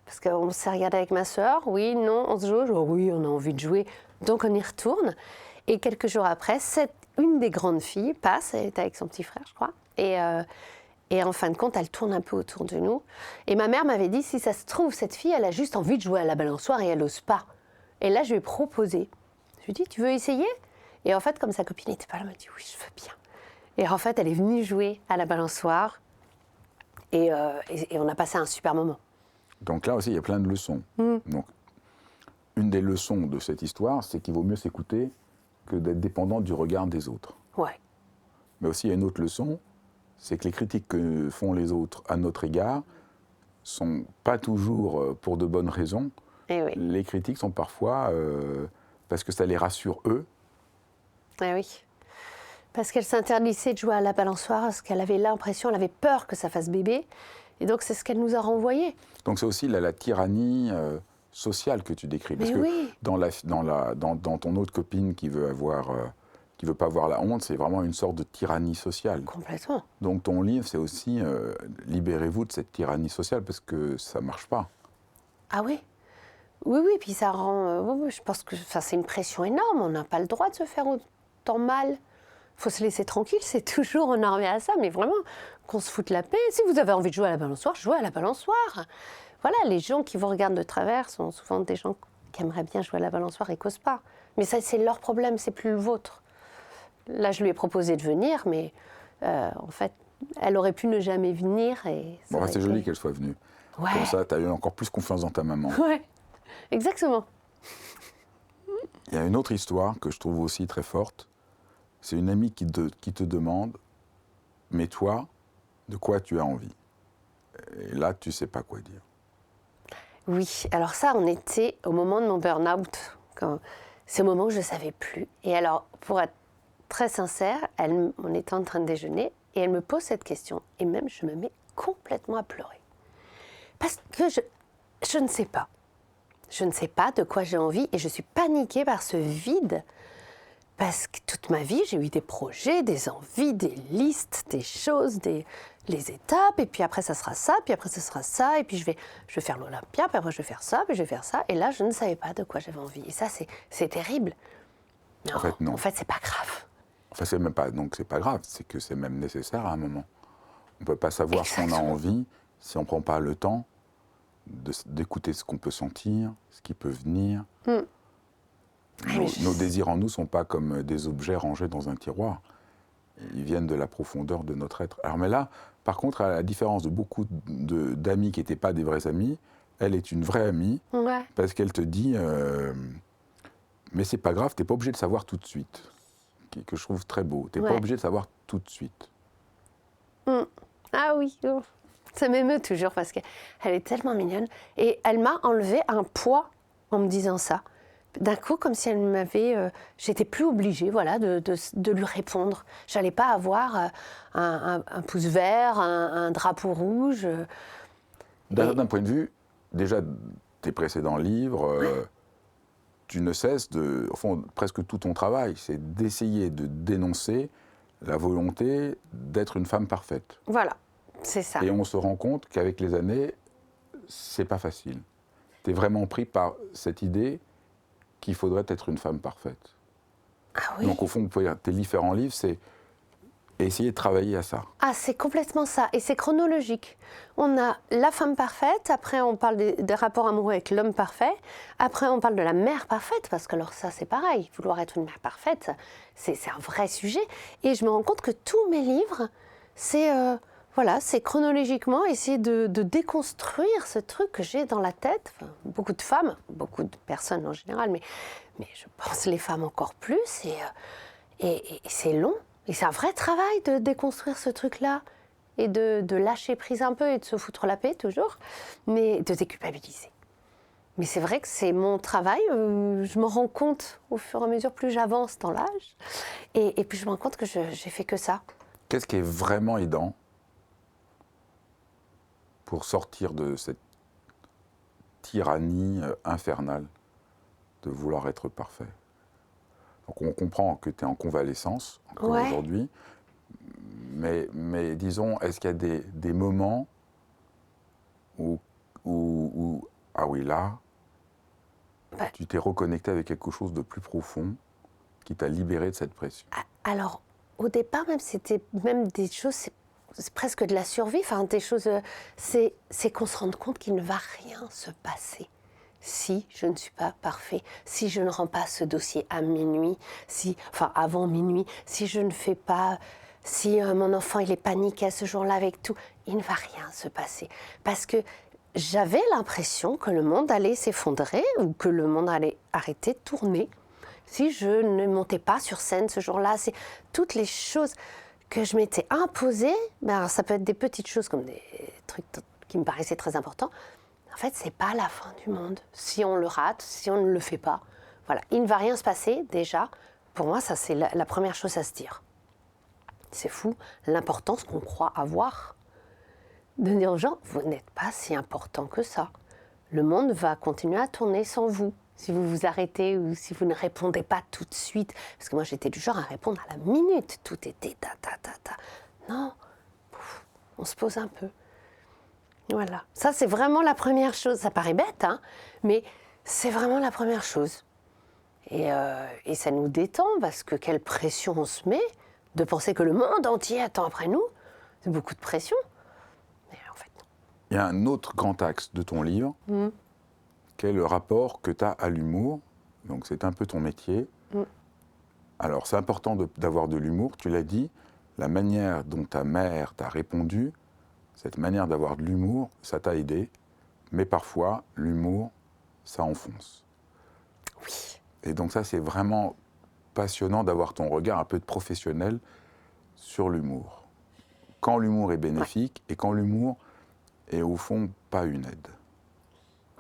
Parce qu'on s'est regardé avec ma sœur. Oui, non, on se joue. Oui, on a envie de jouer. Donc on y retourne. Et quelques jours après, une des grandes filles passe. Elle était avec son petit frère, je crois. Et en fin de compte, elle tourne un peu autour de nous. Et ma mère m'avait dit, si ça se trouve, cette fille, elle a juste envie de jouer à la balançoire et elle n'ose pas. Et là, je lui ai proposé. Je lui ai dit, tu veux essayer? Et en fait, comme sa copine n'était pas là, elle m'a dit, oui, je veux bien. Et en fait, elle est venue jouer à la balançoire. Et on a passé un super moment. Donc là aussi, il y a plein de leçons. Donc, une des leçons de cette histoire, c'est qu'il vaut mieux s'écouter que d'être dépendant du regard des autres. Ouais. Mais aussi, il y a une autre leçon, c'est que les critiques que font les autres à notre égard sont pas toujours pour de bonnes raisons. Eh oui. Les critiques sont parfois parce que ça les rassure eux. Eh oui. Parce qu'elle s'interdisait de jouer à la balançoire, parce qu'elle avait l'impression, elle avait peur que ça fasse bébé. Et donc, c'est ce qu'elle nous a renvoyé. Donc c'est aussi la tyrannie sociale que tu décris. Parce Mais que oui. dans ton autre copine qui veut pas avoir la honte, c'est vraiment une sorte de tyrannie sociale. Complètement. Donc ton livre, c'est aussi libérez-vous de cette tyrannie sociale parce que ça marche pas. Ah oui. Oui, oui, puis ça rend... oui, je pense que c'est une pression énorme. On n'a pas le droit de se faire autant mal. Il faut se laisser tranquille, c'est toujours, on en revient à ça, mais vraiment, qu'on se foute la paix. Si vous avez envie de jouer à la balançoire, jouez à la balançoire. Voilà, les gens qui vous regardent de travers sont souvent des gens qui aimeraient bien jouer à la balançoire et causent pas. Mais ça, c'est leur problème, c'est plus le vôtre. Là, je lui ai proposé de venir, mais en fait, elle aurait pu ne jamais venir. Et ça aurait C'est été- joli qu'elle soit venue. Ouais. Comme ça, tu as eu encore plus confiance dans ta maman. Ouais, exactement. Il y a une autre histoire que je trouve aussi très forte. C'est une amie qui te demande « Mais toi, de quoi tu as envie ?» Et là, tu sais pas quoi dire. Oui, alors ça, on était au moment de mon burn-out. C'est au moment où je ne savais plus. Et alors, pour être très sincère, on était en train de déjeuner et elle me pose cette question. Et même, je me mets complètement à pleurer. Parce que je ne sais pas. Je ne sais pas de quoi j'ai envie et je suis paniquée par ce vide. Parce que toute ma vie, j'ai eu des projets, des envies, des listes, des choses, les étapes. Et puis après, ça sera ça, puis après, ça sera ça. Et puis je vais faire l'Olympia, puis après, je vais faire ça, puis je vais faire ça. Et là, je ne savais pas de quoi j'avais envie. Et ça, c'est terrible. Non, En fait, non. En fait, c'est pas grave. Enfin, c'est même pas, donc c'est pas grave, c'est que c'est même nécessaire à un moment. On peut pas savoir ce qu'on a envie si on prend pas le temps d'écouter ce qu'on peut sentir, ce qui peut venir. Nos désirs en nous sont pas comme des objets rangés dans un tiroir. Ils viennent de la profondeur de notre être. Alors, mais là, par contre, à la différence de beaucoup d'amis qui n'étaient pas des vrais amis, elle est une vraie amie Ouais. parce qu'elle te dit mais c'est pas grave, t'es pas obligé de savoir tout de suite. Que je trouve très beau. T'es pas obligé de savoir tout de suite. Ah oui, oh. Ça m'émeut toujours parce qu'elle est tellement mignonne. Et elle m'a enlevé un poids en me disant ça. D'un coup, comme si elle m'avait... j'étais plus obligée, voilà, de lui répondre. J'allais pas avoir un pouce vert, un drapeau rouge. D'un point de vue, déjà, tes précédents livres, tu ne cesses au fond, presque tout ton travail, c'est d'essayer de dénoncer la volonté d'être une femme parfaite. Voilà, c'est ça. Et on se rend compte qu'avec les années, c'est pas facile. Tu es vraiment pris par cette idée qu'il faudrait être une femme parfaite. Ah oui. Donc au fond, tes différents livres, c'est essayer de travailler à ça. Ah, c'est complètement ça. Et c'est chronologique. On a la femme parfaite, après on parle des rapports amoureux avec l'homme parfait, après on parle de la mère parfaite, parce que alors ça c'est pareil, vouloir être une mère parfaite, c'est un vrai sujet. Et je me rends compte que tous mes livres, c'est chronologiquement essayer de déconstruire ce truc que j'ai dans la tête. Enfin, beaucoup de femmes, beaucoup de personnes en général, mais je pense les femmes encore plus, et c'est long. Et c'est un vrai travail de déconstruire ce truc-là et de lâcher prise un peu et de se foutre la paix toujours, mais de déculpabiliser. Mais c'est vrai que c'est mon travail, je me rends compte au fur et à mesure, plus j'avance dans l'âge, et puis je me rends compte que j'ai fait que ça. Qu'est-ce qui est vraiment aidant pour sortir de cette tyrannie infernale de vouloir être parfait? Donc on comprend que tu es en convalescence encore aujourd'hui, mais disons, est-ce qu'il y a des moments où ah oui, là, tu t'es reconnecté avec quelque chose de plus profond qui t'a libéré de cette pression? Alors, au départ, même, c'était même des choses, c'est presque de la survie, enfin, des choses, c'est qu'on se rende compte qu'il ne va rien se passer si je ne suis pas parfait, si je ne rends pas ce dossier à minuit, avant minuit, si je ne fais pas, si mon enfant il est paniqué à ce jour-là avec tout, il ne va rien se passer. Parce que j'avais l'impression que le monde allait s'effondrer ou que le monde allait arrêter de tourner si je ne montais pas sur scène ce jour-là. C'est toutes les choses que je m'étais imposées, ça peut être des petites choses comme des trucs qui me paraissaient très importants. En fait, c'est pas la fin du monde. Si on le rate, si on ne le fait pas, voilà, il ne va rien se passer déjà. Pour moi, ça c'est la première chose à se dire. C'est fou l'importance qu'on croit avoir. de dire aux gens, vous n'êtes pas si important que ça. Le monde va continuer à tourner sans vous. Si vous vous arrêtez ou si vous ne répondez pas tout de suite. Parce que moi, j'étais du genre à répondre à la minute. Tout était ta, ta, ta, ta. Non, on se pose un peu. Voilà. Ça, c'est vraiment la première chose. Ça paraît bête, hein, mais c'est vraiment la première chose. Et ça nous détend parce que quelle pression on se met de penser que le monde entier attend après nous. C'est beaucoup de pression. Mais en fait, non. Il y a un autre grand axe de ton livre, qui est le rapport que tu as à l'humour. Donc c'est un peu ton métier. Alors c'est important d'avoir de l'humour, tu l'as dit. La manière dont ta mère t'a répondu, cette manière d'avoir de l'humour, ça t'a aidé. Mais parfois, l'humour, ça enfonce. Oui. Et donc ça, c'est vraiment passionnant d'avoir ton regard un peu de professionnel sur l'humour. Quand l'humour est bénéfique et quand l'humour est au fond pas une aide.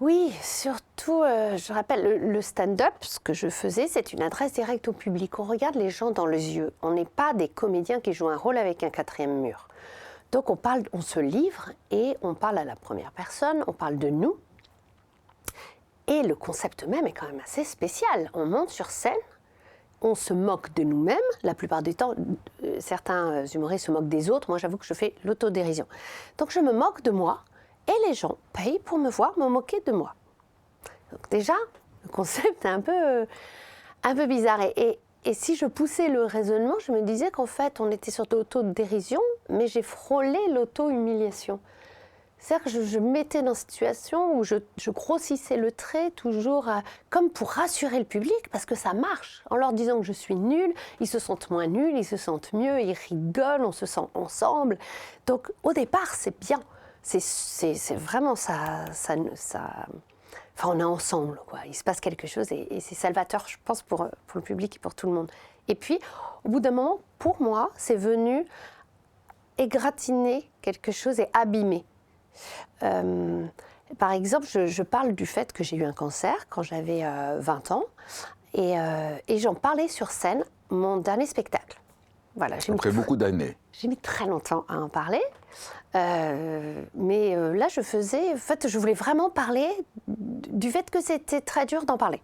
Oui, surtout, je rappelle, le stand-up, ce que je faisais, c'est une adresse directe au public. On regarde les gens dans les yeux. On n'est pas des comédiens qui jouent un rôle avec un quatrième mur. Donc on se livre et on parle à la première personne, on parle de nous. Et le concept même est quand même assez spécial. On monte sur scène, on se moque de nous-mêmes. La plupart du temps, certains humoristes se moquent des autres. Moi, j'avoue que je fais l'autodérision. Donc je me moque de moi et les gens payent pour me voir me moquer de moi. Donc déjà, le concept est un peu bizarre. Et si je poussais le raisonnement, je me disais qu'en fait, on était sur l'autodérision, mais j'ai frôlé l'auto-humiliation. C'est-à-dire que je me mettais dans une situation où je grossissais le trait toujours comme pour rassurer le public, parce que ça marche. En leur disant que je suis nulle, ils se sentent moins nuls, ils se sentent mieux, ils rigolent, on se sent ensemble. Donc au départ, c'est bien. C'est vraiment ça. Enfin, on est ensemble, quoi. Il se passe quelque chose et c'est salvateur, je pense, pour le public et pour tout le monde. Et puis, au bout d'un moment, pour moi, c'est venu égratigner quelque chose et abîmer. Par exemple, je parle du fait que j'ai eu un cancer quand j'avais 20 ans et j'en parlais sur scène, mon dernier spectacle. Voilà, Après beaucoup d'années. J'ai mis très longtemps à en parler, mais là je voulais vraiment parler du fait que c'était très dur d'en parler.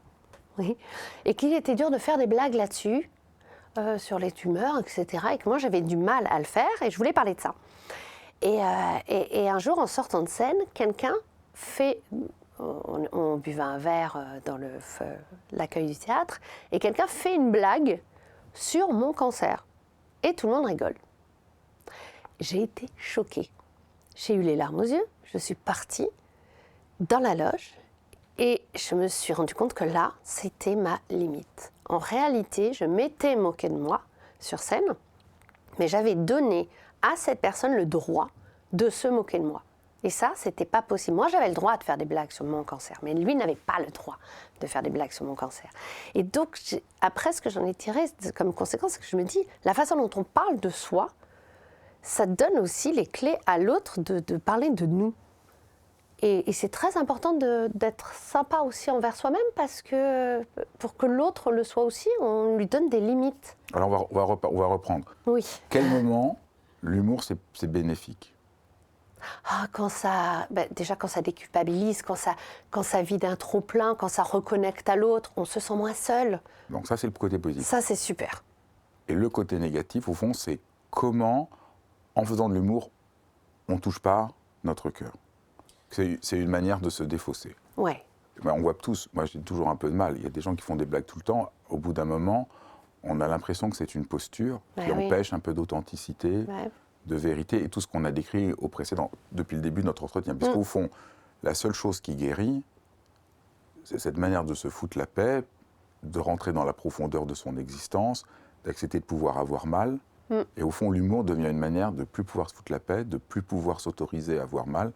Oui. Et qu'il était dur de faire des blagues là-dessus, sur les tumeurs, etc. Et que moi j'avais du mal à le faire et je voulais parler de ça. Et un jour, en sortant de scène, quelqu'un fait... On buvait un verre dans l'accueil du théâtre, et quelqu'un fait une blague sur mon cancer. Et tout le monde rigole. J'ai été choquée. J'ai eu les larmes aux yeux, je suis partie dans la loge, et je me suis rendu compte que là, c'était ma limite. En réalité, je m'étais moquée de moi sur scène, mais j'avais donné à cette personne le droit de se moquer de moi. Et ça, c'était pas possible. Moi, j'avais le droit de faire des blagues sur mon cancer, mais lui n'avait pas le droit de faire des blagues sur mon cancer. Et donc, après, ce que j'en ai tiré comme conséquence, c'est que je me dis, la façon dont on parle de soi, ça donne aussi les clés à l'autre de parler de nous. Et c'est très important d'être sympa aussi envers soi-même, parce que pour que l'autre le soit aussi, on lui donne des limites. Alors on va reprendre. Oui. Quel moment l'humour c'est bénéfique? Déjà quand ça déculpabilise, quand ça vide un trop-plein, quand ça reconnecte à l'autre, on se sent moins seul. Donc ça, c'est le côté positif. Ça, c'est super. Et le côté négatif, au fond, c'est comment, en faisant de l'humour, on ne touche pas notre cœur. C'est une manière de se défausser. Ouais. Ben, on voit tous, moi j'ai toujours un peu de mal, il y a des gens qui font des blagues tout le temps, au bout d'un moment, on a l'impression que c'est une posture qui empêche un peu d'authenticité, de vérité, et tout ce qu'on a décrit depuis le début de notre entretien. Parce qu'au fond, la seule chose qui guérit, c'est cette manière de se foutre la paix, de rentrer dans la profondeur de son existence, d'accepter de pouvoir avoir mal. Et au fond, l'humour devient une manière de ne plus pouvoir se foutre la paix, de ne plus pouvoir s'autoriser à avoir mal.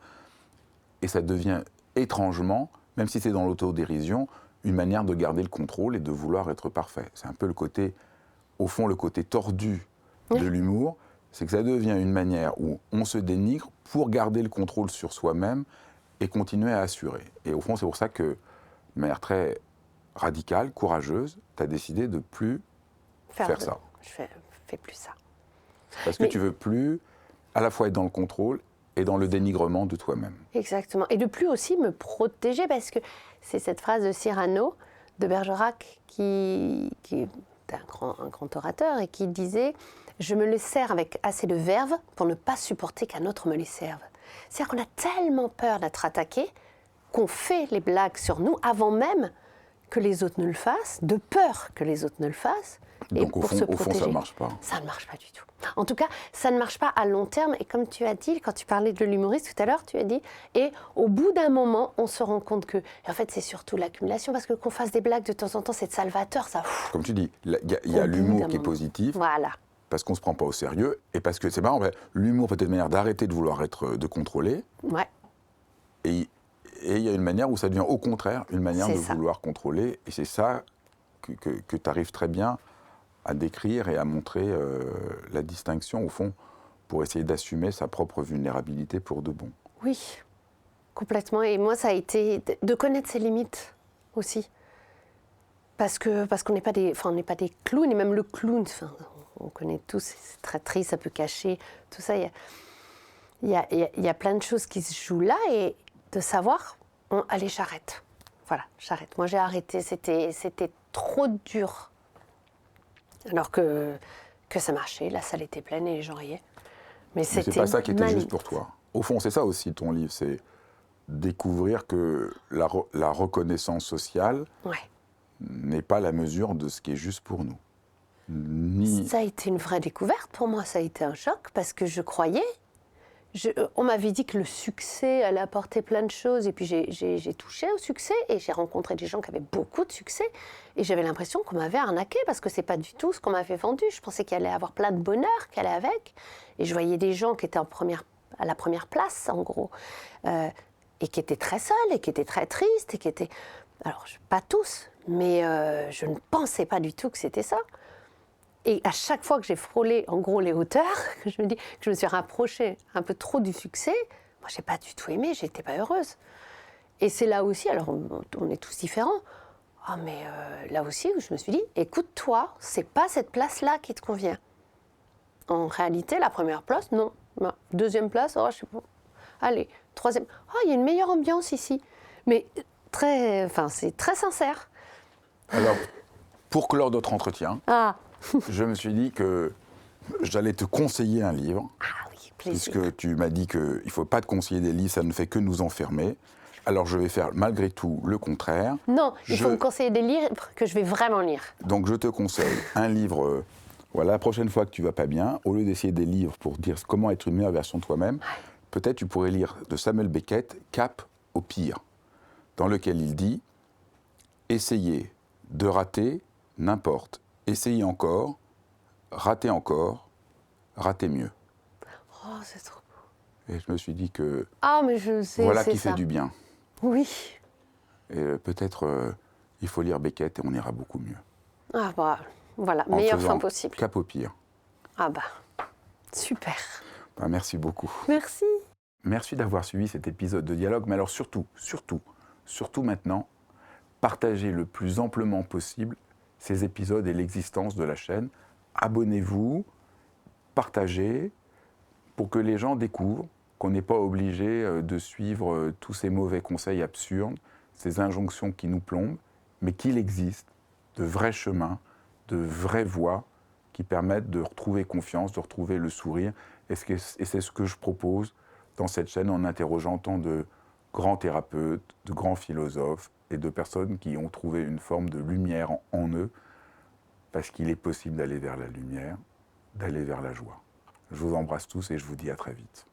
Et ça devient étrangement, même si c'est dans l'autodérision, une manière de garder le contrôle et de vouloir être parfait. C'est un peu le côté, au fond, le côté tordu de l'humour, c'est que ça devient une manière où on se dénigre pour garder le contrôle sur soi-même et continuer à assurer. Et au fond, c'est pour ça que, de manière très radicale, courageuse, tu as décidé de ne plus faire ça. Je fais plus ça. Parce que tu veux plus à la fois être dans le contrôle et dans le dénigrement de toi-même. Exactement. Et de plus aussi me protéger, parce que c'est cette phrase de Cyrano, de Bergerac, qui est un grand orateur, et qui disait « Je me les sers avec assez de verve pour ne pas supporter qu'un autre me les serve ». C'est-à-dire qu'on a tellement peur d'être attaqué qu'on fait les blagues sur nous avant même que les autres ne le fassent, de peur que les autres ne le fassent. Donc au fond, ça ne marche pas. Ça ne marche pas du tout. En tout cas, ça ne marche pas à long terme. Et comme tu as dit, quand tu parlais de l'humoriste tout à l'heure, tu as dit, et au bout d'un moment, on se rend compte que, et en fait, c'est surtout l'accumulation, parce que qu'on fasse des blagues de temps en temps, c'est de salvateur, ça. Comme tu dis, il y a l'humour qui est positif. Voilà. Parce qu'on ne se prend pas au sérieux, et parce que c'est marrant, l'humour peut être une manière d'arrêter de vouloir de contrôler. Ouais. Et il y a une manière où ça devient au contraire une manière de ça. vouloir contrôler. Et c'est ça que tu arrives très bien à décrire et à montrer la distinction, au fond, pour essayer d'assumer sa propre vulnérabilité pour de bon. Oui, complètement. Et moi, ça a été de connaître ses limites aussi. Parce qu'on n'est pas des clowns, et même le clown, on connaît tous, c'est très triste, ça peut cacher, tout ça. Il y a plein de choses qui se jouent là, et de savoir, allez, j'arrête. Voilà, j'arrête. Moi, j'ai arrêté, c'était trop dur. Alors que ça marchait, la salle était pleine et les gens riaient. Mais c'est pas ça qui était juste pour toi. Au fond, c'est ça aussi ton livre, c'est découvrir que la reconnaissance sociale n'est pas la mesure de ce qui est juste pour nous. Ça a été une vraie découverte pour moi, ça a été un choc, parce que je croyais... on m'avait dit que le succès allait apporter plein de choses, et puis j'ai touché au succès, et j'ai rencontré des gens qui avaient beaucoup de succès, et j'avais l'impression qu'on m'avait arnaqué, parce que c'est pas du tout ce qu'on m'avait vendu. Je pensais qu'il allait avoir plein de bonheur qui allait avec, et je voyais des gens qui étaient à la première place, en gros, et qui étaient très seuls, et qui étaient très tristes, et qui étaient... Alors, pas tous, mais je ne pensais pas du tout que c'était ça. Et à chaque fois que j'ai frôlé, en gros, les hauteurs, que je me suis rapprochée un peu trop du succès, moi, j'ai pas du tout aimé, j'étais pas heureuse. Et c'est là aussi, alors on est tous différents, mais là aussi où je me suis dit, écoute-toi, c'est pas cette place-là qui te convient. En réalité, la première place, non. Deuxième place, je sais pas. Allez, troisième, il y a une meilleure ambiance ici. Mais c'est très sincère. Alors, pour clore notre entretien, je me suis dit que j'allais te conseiller un livre. Ah oui, plaisir. Puisque tu m'as dit qu'il ne faut pas te conseiller des livres, ça ne fait que nous enfermer. Alors je vais faire malgré tout le contraire. Non, il faut me conseiller des livres que je vais vraiment lire. Donc je te conseille un livre, la prochaine fois que tu vas pas bien, au lieu d'essayer des livres pour dire comment être une meilleure version de toi-même, peut-être tu pourrais lire de Samuel Beckett, Cap au pire, dans lequel il dit « Essayez de rater n'importe. Essayez encore, ratez encore, ratez mieux. » Oh, c'est trop beau. Et je me suis dit que mais je sais, voilà c'est qui ça. fait du bien. Oui. Et peut-être il faut lire Beckett et on ira beaucoup mieux. Voilà, meilleure fin possible. Cap au pire. Super. Merci beaucoup. Merci. Merci d'avoir suivi cet épisode de Dialogue, mais alors surtout maintenant, partagez le plus amplement possible ces épisodes et l'existence de la chaîne. Abonnez-vous, partagez, pour que les gens découvrent qu'on n'est pas obligé de suivre tous ces mauvais conseils absurdes, ces injonctions qui nous plombent, mais qu'il existe de vrais chemins, de vraies voies qui permettent de retrouver confiance, de retrouver le sourire. Et c'est ce que je propose dans cette chaîne en interrogeant tant de grands thérapeutes, de grands philosophes et de personnes qui ont trouvé une forme de lumière en eux, parce qu'il est possible d'aller vers la lumière, d'aller vers la joie. Je vous embrasse tous et je vous dis à très vite.